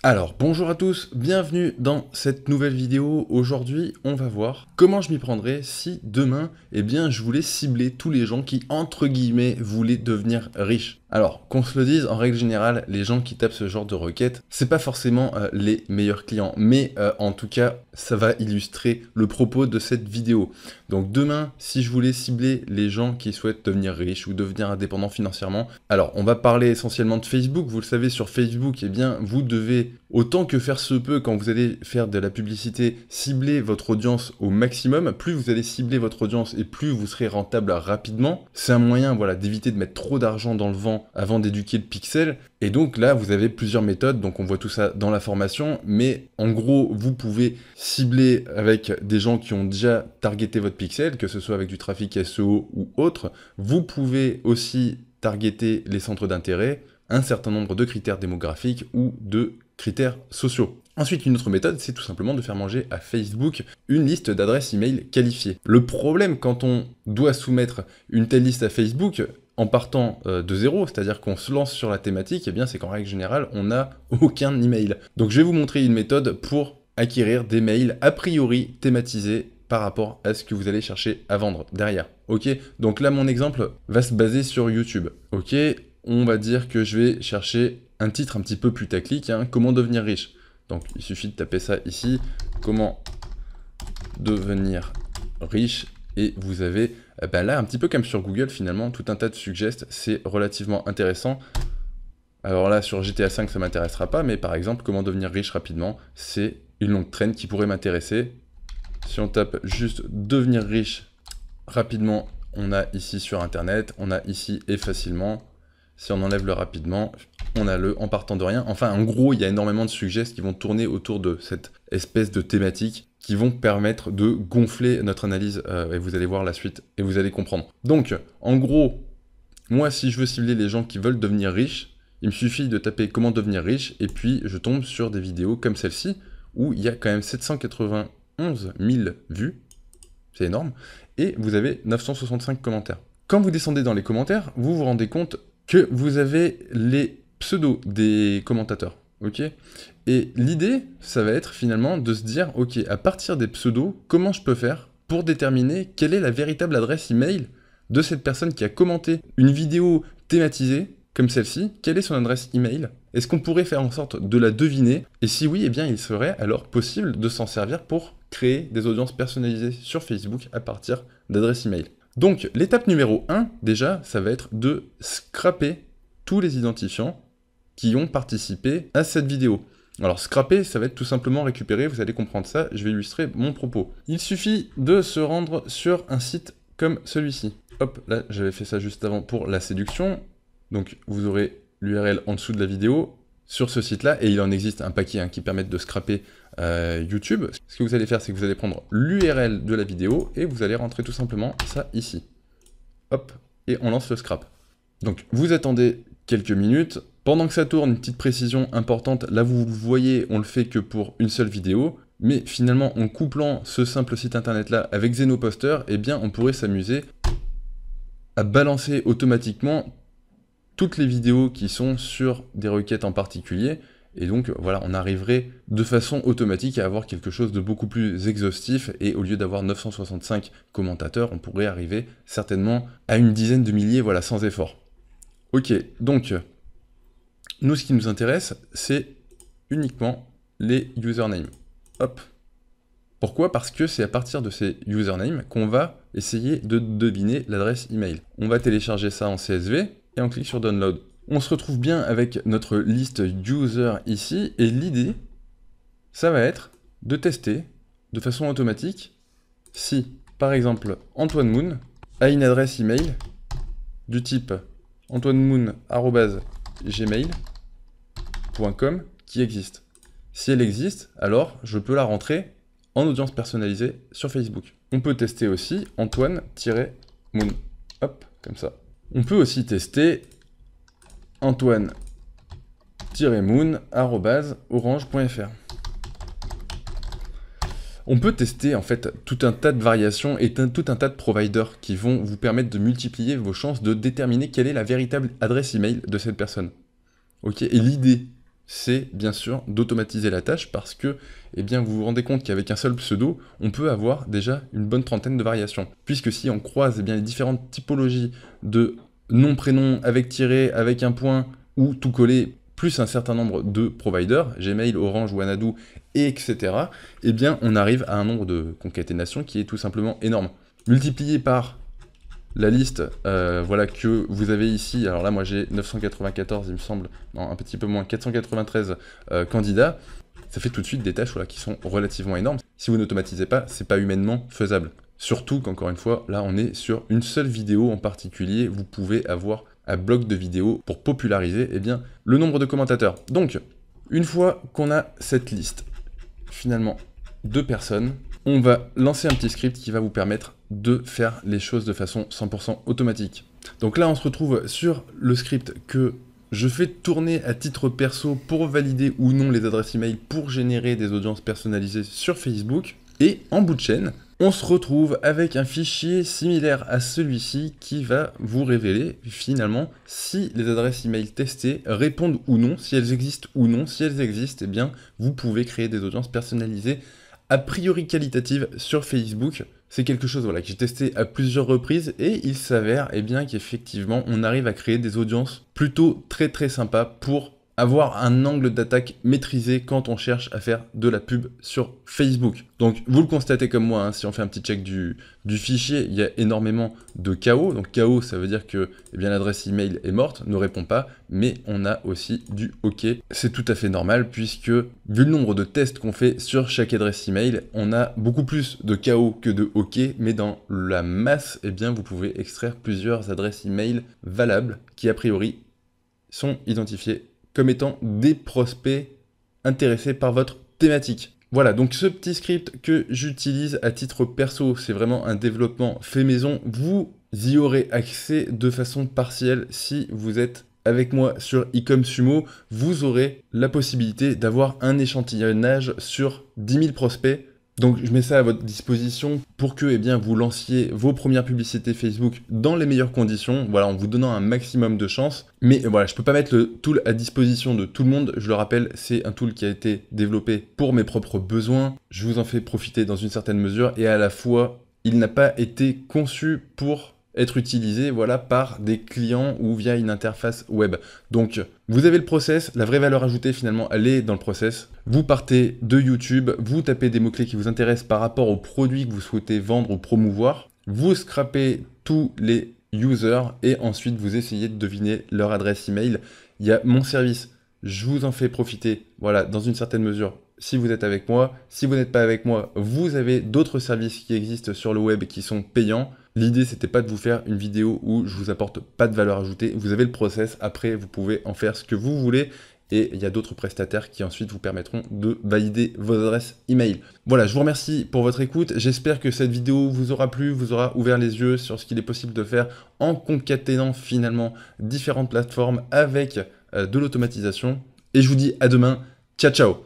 Alors, bonjour à tous, bienvenue dans cette nouvelle vidéo. Aujourd'hui, on va voir comment je m'y prendrais si demain, je voulais cibler tous les gens qui, entre guillemets, voulaient devenir riches. Alors, qu'on se le dise, en règle générale, les gens qui tapent ce genre de requêtes, c'est pas forcément les meilleurs clients, mais en tout cas, ça va illustrer le propos de cette vidéo. Donc demain, si je voulais cibler les gens qui souhaitent devenir riches ou devenir indépendants financièrement, alors on va parler essentiellement de Facebook. Vous le savez, sur Facebook, vous devez, autant que faire se peut quand vous allez faire de la publicité, cibler votre audience au maximum. Plus vous allez cibler votre audience et plus vous serez rentable rapidement. C'est un moyen, voilà, d'éviter de mettre trop d'argent dans le vent avant d'éduquer le pixel. Et donc là, vous avez plusieurs méthodes, donc on voit tout ça dans la formation, mais en gros, vous pouvez cibler avec des gens qui ont déjà targeté votre pixel, que ce soit avec du trafic SEO ou autre. Vous pouvez aussi targeter les centres d'intérêt, un certain nombre de critères démographiques ou de critères sociaux. Ensuite, une autre méthode, c'est tout simplement de faire manger à Facebook une liste d'adresses email qualifiées. Le problème quand on doit soumettre une telle liste à Facebook, en partant de zéro, c'est-à-dire qu'on se lance sur la thématique, c'est qu'en règle générale, on n'a aucun email. Donc je vais vous montrer une méthode pour acquérir des mails a priori thématisés par rapport à ce que vous allez chercher à vendre derrière. Ok, donc là mon exemple va se baser sur YouTube. Ok, on va dire que je vais chercher un titre un petit peu putaclic, comment devenir riche. Donc il suffit de taper ça ici, comment devenir riche, et vous avez là un petit peu comme sur Google finalement, tout un tas de suggestions, c'est relativement intéressant. Alors là sur GTA V ça m'intéressera pas, mais par exemple comment devenir riche rapidement, c'est une longue traîne qui pourrait m'intéresser. Si on tape juste devenir riche rapidement, on a ici sur internet, on a ici et facilement. Si on enlève le rapidement, on a le en partant de rien. Enfin, en gros, il y a énormément de suggestions qui vont tourner autour de cette espèce de thématique qui vont permettre de gonfler notre analyse. Et vous allez voir la suite et vous allez comprendre. Donc, en gros, moi, si je veux cibler les gens qui veulent devenir riches, il me suffit de taper comment devenir riche et puis je tombe sur des vidéos comme celle-ci où il y a quand même 791 000 vues. C'est énorme. Et vous avez 965 commentaires. Quand vous descendez dans les commentaires, vous vous rendez compte que vous avez les pseudos des commentateurs, ok? Et l'idée, ça va être finalement de se dire, ok, à partir des pseudos, comment je peux faire pour déterminer quelle est la véritable adresse email de cette personne qui a commenté une vidéo thématisée, comme celle-ci, quelle est son adresse email? Est-ce qu'on pourrait faire en sorte de la deviner? Et si oui, il serait alors possible de s'en servir pour créer des audiences personnalisées sur Facebook à partir d'adresses email. Donc, l'étape numéro 1, déjà, ça va être de scraper tous les identifiants qui ont participé à cette vidéo. Alors, scraper, ça va être tout simplement récupérer, vous allez comprendre ça, je vais illustrer mon propos. Il suffit de se rendre sur un site comme celui-ci. Hop, là, j'avais fait ça juste avant pour la séduction. Donc, vous aurez l'URL en dessous de la vidéo sur ce site-là, et il en existe un paquet qui permettent de scraper YouTube. Ce que vous allez faire, c'est que vous allez prendre l'URL de la vidéo et vous allez rentrer tout simplement ça ici. Hop, et on lance le scrap. Donc vous attendez quelques minutes. Pendant que ça tourne, une petite précision importante, là vous voyez, on le fait que pour une seule vidéo, mais finalement en couplant ce simple site internet là avec Zenoposter, on pourrait s'amuser à balancer automatiquement toutes les vidéos qui sont sur des requêtes en particulier. Et donc voilà, on arriverait de façon automatique à avoir quelque chose de beaucoup plus exhaustif, et au lieu d'avoir 965 commentateurs, on pourrait arriver certainement à une dizaine de milliers, voilà, sans effort. Ok, donc, nous ce qui nous intéresse, c'est uniquement les usernames. Hop. Pourquoi? Parce que c'est à partir de ces usernames qu'on va essayer de deviner l'adresse email. On va télécharger ça en CSV, et on clique sur Download. On se retrouve bien avec notre liste user ici, et l'idée, ça va être de tester de façon automatique si, par exemple, Antoine Moon a une adresse email du type antoinemoon@gmail.com qui existe. Si elle existe, alors je peux la rentrer en audience personnalisée sur Facebook. On peut tester aussi Antoine-Moon. Hop, comme ça. On peut aussi tester Antoine-Moon@orange.fr. On peut tester en fait tout un tas de variations et tout un tas de providers qui vont vous permettre de multiplier vos chances de déterminer quelle est la véritable adresse email de cette personne. Ok, et l'idée, c'est bien sûr d'automatiser la tâche parce que eh bien, vous vous rendez compte qu'avec un seul pseudo, on peut avoir déjà une bonne trentaine de variations. Puisque si on croise eh bien, les différentes typologies de nom, prénom, avec tiret, avec un point, ou tout collé, plus un certain nombre de providers, Gmail, Orange, Wanadoo, etc., eh bien, on arrive à un nombre de concaténations qui est tout simplement énorme. Multiplié par la liste voilà, que vous avez ici, alors là moi j'ai 994 il me semble, non un petit peu moins, 493 candidats, ça fait tout de suite des tâches voilà, qui sont relativement énormes. Si vous n'automatisez pas, c'est pas humainement faisable. Surtout qu'encore une fois, là on est sur une seule vidéo en particulier, vous pouvez avoir un bloc de vidéos pour populariser eh bien, le nombre de commentateurs. Donc, une fois qu'on a cette liste, finalement, de personnes, on va lancer un petit script qui va vous permettre de faire les choses de façon 100% automatique. Donc là, on se retrouve sur le script que je fais tourner à titre perso pour valider ou non les adresses email pour générer des audiences personnalisées sur Facebook. Et en bout de chaîne, on se retrouve avec un fichier similaire à celui-ci qui va vous révéler finalement si les adresses email testées répondent ou non, si elles existent ou non. Si elles existent, eh bien, vous pouvez créer des audiences personnalisées a priori qualitatives sur Facebook. C'est quelque chose voilà, que j'ai testé à plusieurs reprises et il s'avère eh bien, qu'effectivement on arrive à créer des audiences plutôt très sympas pour avoir un angle d'attaque maîtrisé quand on cherche à faire de la pub sur Facebook. Donc vous le constatez comme moi, hein, si on fait un petit check du fichier, il y a énormément de KO. Donc KO, ça veut dire que eh bien, l'adresse email est morte, ne répond pas, mais on a aussi du OK. C'est tout à fait normal puisque vu le nombre de tests qu'on fait sur chaque adresse email, on a beaucoup plus de KO que de OK, mais dans la masse, eh bien, vous pouvez extraire plusieurs adresses email valables qui a priori sont identifiées comme étant des prospects intéressés par votre thématique. Voilà, donc ce petit script que j'utilise à titre perso, c'est vraiment un développement fait maison. Vous y aurez accès de façon partielle si vous êtes avec moi sur eComSumo. Vous aurez la possibilité d'avoir un échantillonnage sur 10 000 prospects. Donc je mets ça à votre disposition pour que eh bien, vous lanciez vos premières publicités Facebook dans les meilleures conditions, voilà, en vous donnant un maximum de chance. Mais voilà, je ne peux pas mettre le tool à disposition de tout le monde. Je le rappelle, c'est un tool qui a été développé pour mes propres besoins. Je vous en fais profiter dans une certaine mesure et à la fois, il n'a pas été conçu pour être utilisé voilà, par des clients ou via une interface web. Donc, vous avez le process, la vraie valeur ajoutée finalement, elle est dans le process. Vous partez de YouTube, vous tapez des mots-clés qui vous intéressent par rapport aux produits que vous souhaitez vendre ou promouvoir, vous scrapez tous les users et ensuite vous essayez de deviner leur adresse email. Il y a mon service, je vous en fais profiter, voilà, dans une certaine mesure. Si vous êtes avec moi, si vous n'êtes pas avec moi, vous avez d'autres services qui existent sur le web qui sont payants. L'idée, c'était pas de vous faire une vidéo où je vous apporte pas de valeur ajoutée. Vous avez le process, après vous pouvez en faire ce que vous voulez. Et il y a d'autres prestataires qui ensuite vous permettront de valider vos adresses email. Voilà, je vous remercie pour votre écoute. J'espère que cette vidéo vous aura plu, vous aura ouvert les yeux sur ce qu'il est possible de faire en concaténant finalement différentes plateformes avec de l'automatisation. Et je vous dis à demain. Ciao, ciao!